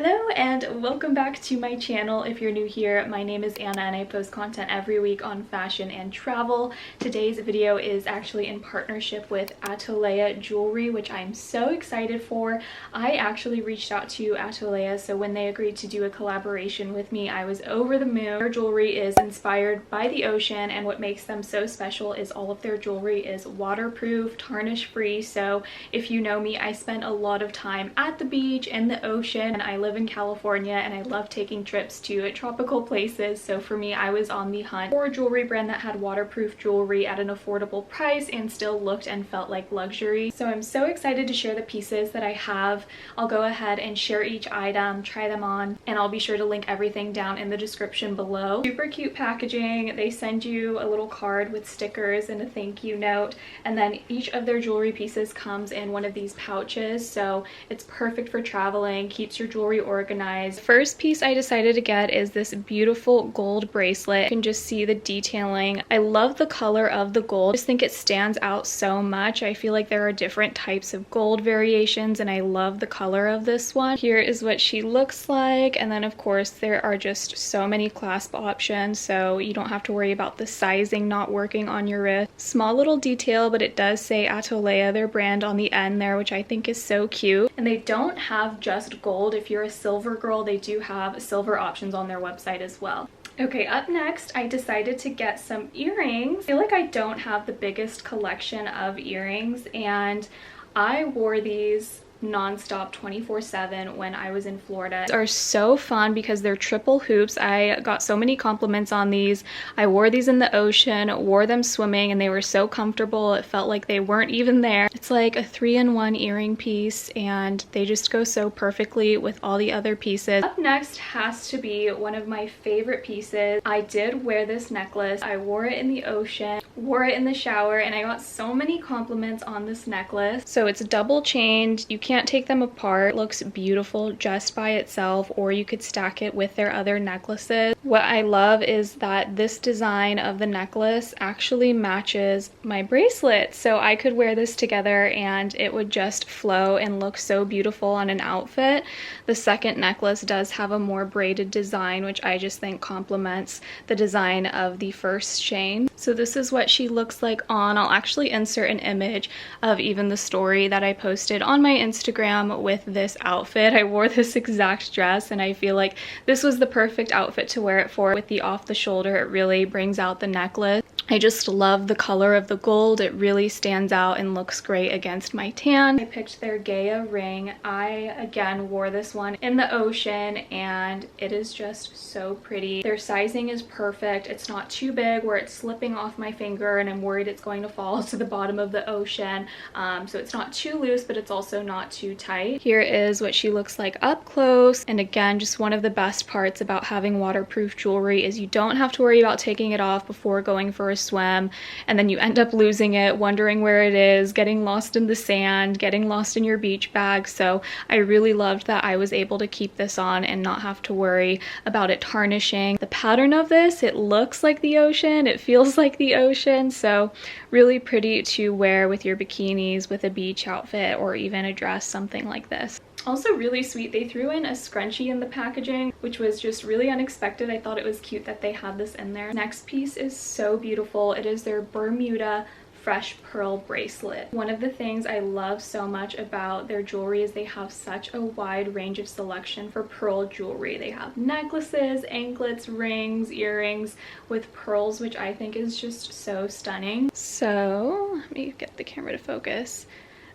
Hello and welcome back to my channel. If you're new here, my name is Anna and I post content every week on fashion and travel. Today's video is actually in partnership with Atolea jewelry, which I'm so excited for. I actually reached out to Atolea, so when they agreed to do a collaboration with me, I was over the moon. Their jewelry is inspired by the ocean, and what makes them so special is all of their jewelry is waterproof, tarnish-free. So if you know me, I spend a lot of time at the beach and the ocean, and I live in California and I love taking trips to tropical places. So for me, I was on the hunt for a jewelry brand that had waterproof jewelry at an affordable price and still looked and felt like luxury. So I'm so excited to share the pieces that I have. I'll go ahead and share each item, try them on, and I'll be sure to link everything down in the description below. Super cute packaging. They send you a little card with stickers and a thank you note, and then each of their jewelry pieces comes in one of these pouches, so it's perfect for traveling, keeps your jewelry organized. First piece I decided to get is this beautiful gold bracelet. You can just see the detailing. I love the color of the gold. I just think it stands out so much. I feel like there are different types of gold variations and I love the color of this one. Here is what she looks like, and then of course there are just so many clasp options, so you don't have to worry about the sizing not working on your wrist. Small little detail, but it does say Atolea, their brand, on the end there, which I think is so cute. And they don't have just gold. If you're a silver girl, they do have silver options on their website as well. Okay, up next, I decided to get some earrings. I feel like I don't have the biggest collection of earrings, and I wore these non-stop 24/7 when I was in Florida. These are so fun because they're triple hoops. I got so many compliments on these. I wore these in the ocean, wore them swimming, and they were so comfortable. It felt like they weren't even there. It's like a 3-in-1 earring piece, and they just go so perfectly with all the other pieces. Up next has to be one of my favorite pieces. I did wear this necklace. I wore it in the ocean, wore it in the shower, and I got so many compliments on this necklace. So it's double chained. You can't take them apart. It looks beautiful just by itself, or you could stack it with their other necklaces. What I love is that this design of the necklace actually matches my bracelet, so I could wear this together and it would just flow and look so beautiful on an outfit. The second necklace does have a more braided design, which I just think complements the design of the first chain. So this is what she looks like on. I'll actually insert an image of even the story that I posted on my Instagram with this outfit. I wore this exact dress and I feel like this was the perfect outfit to wear it for. With the off the shoulder, it really brings out the necklace. I just love the color of the gold. It really stands out and looks great against my tan. I picked their Gaia ring. I again wore this one in the ocean and it is just so pretty. Their sizing is perfect. It's not too big where it's slipping off my finger and I'm worried it's going to fall to the bottom of the ocean. So it's not too loose, but it's also not too tight. Here is what she looks like up close. And again, just one of the best parts about having waterproof jewelry is you don't have to worry about taking it off before going for a swim, and then you end up losing it, wondering where it is, getting lost in the sand, getting lost in your beach bag. So I really loved that I was able to keep this on and not have to worry about it tarnishing. The pattern of this, it looks like the ocean, it feels like the ocean, so really pretty to wear with your bikinis, with a beach outfit, or even a dress, something like this. Also really sweet, they threw in a scrunchie in the packaging, which was just really unexpected. I thought it was cute that they had this in there. Next piece is so beautiful. It is their Bermuda fresh pearl bracelet. One of the things I love so much about their jewelry is they have such a wide range of selection for pearl jewelry. They have necklaces, anklets, rings, earrings with pearls, which I think is just so stunning. So let me get the camera to focus.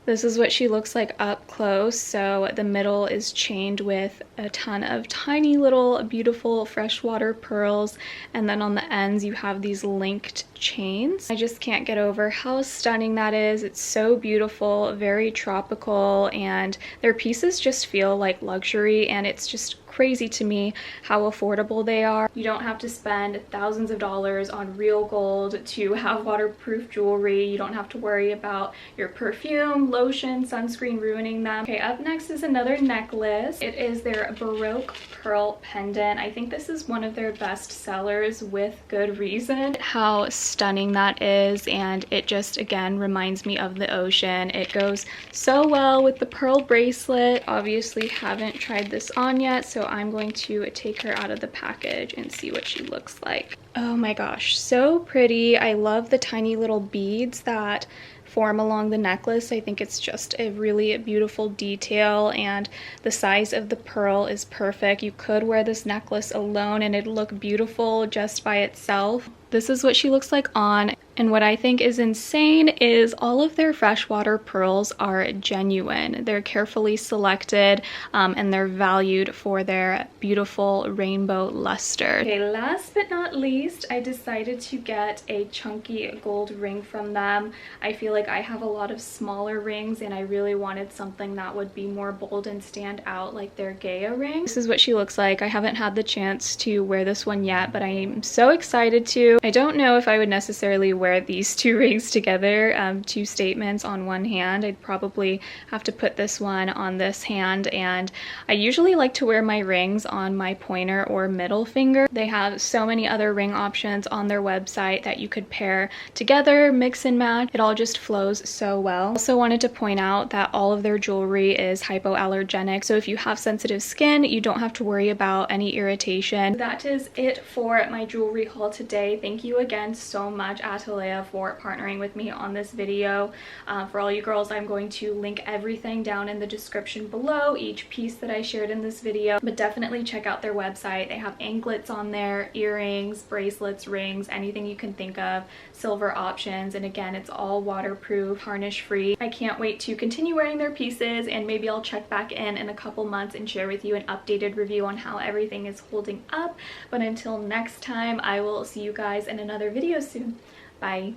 This is what she looks like up close. So the middle is chained with a ton of tiny little beautiful freshwater pearls, and then on the ends you have these linked chains. I just can't get over how stunning that is. It's so beautiful, very tropical, and their pieces just feel like luxury, and it's just crazy to me how affordable they are. You don't have to spend thousands of dollars on real gold to have waterproof jewelry. You don't have to worry about your perfume, lotion, sunscreen ruining them. Okay, up next is another necklace. It is their Baroque pearl pendant. I think this is one of their best sellers with good reason. How stunning that is, and it just again reminds me of the ocean. It goes so well with the pearl bracelet. Obviously haven't tried this on yet, so I'm going to take her out of the package and see what she looks like. Oh my gosh, so pretty. I love the tiny little beads that form along the necklace. I think it's just a really beautiful detail, and the size of the pearl is perfect. You could wear this necklace alone and it'd look beautiful just by itself. This is what she looks like on. And what I think is insane is all of their freshwater pearls are genuine. They're carefully selected and they're valued for their beautiful rainbow luster. Okay, last but not least, I decided to get a chunky gold ring from them. I feel like I have a lot of smaller rings and I really wanted something that would be more bold and stand out like their Gaia ring. This is what she looks like. I haven't had the chance to wear this one yet, but I'm so excited to. I don't know if I would necessarily wear these two rings together, two statements on one hand. I'd probably have to put this one on this hand, and I usually like to wear my rings on my pointer or middle finger. They have so many other ring options on their website that you could pair together, mix and match. It all just flows so well. Also wanted to point out that all of their jewelry is hypoallergenic, so if you have sensitive skin, you don't have to worry about any irritation. That is it for my jewelry haul today. Thank you again so much, Atolea, for partnering with me on this video. For all you girls, I'm going to link everything down in the description below, each piece that I shared in this video, but definitely check out their website. They have anklets on there, earrings, bracelets, rings, anything you can think of, silver options, and again, it's all waterproof, tarnish-free. I can't wait to continue wearing their pieces, and maybe I'll check back in a couple months and share with you an updated review on how everything is holding up. But until next time, I will see you guys in another video soon. Bye.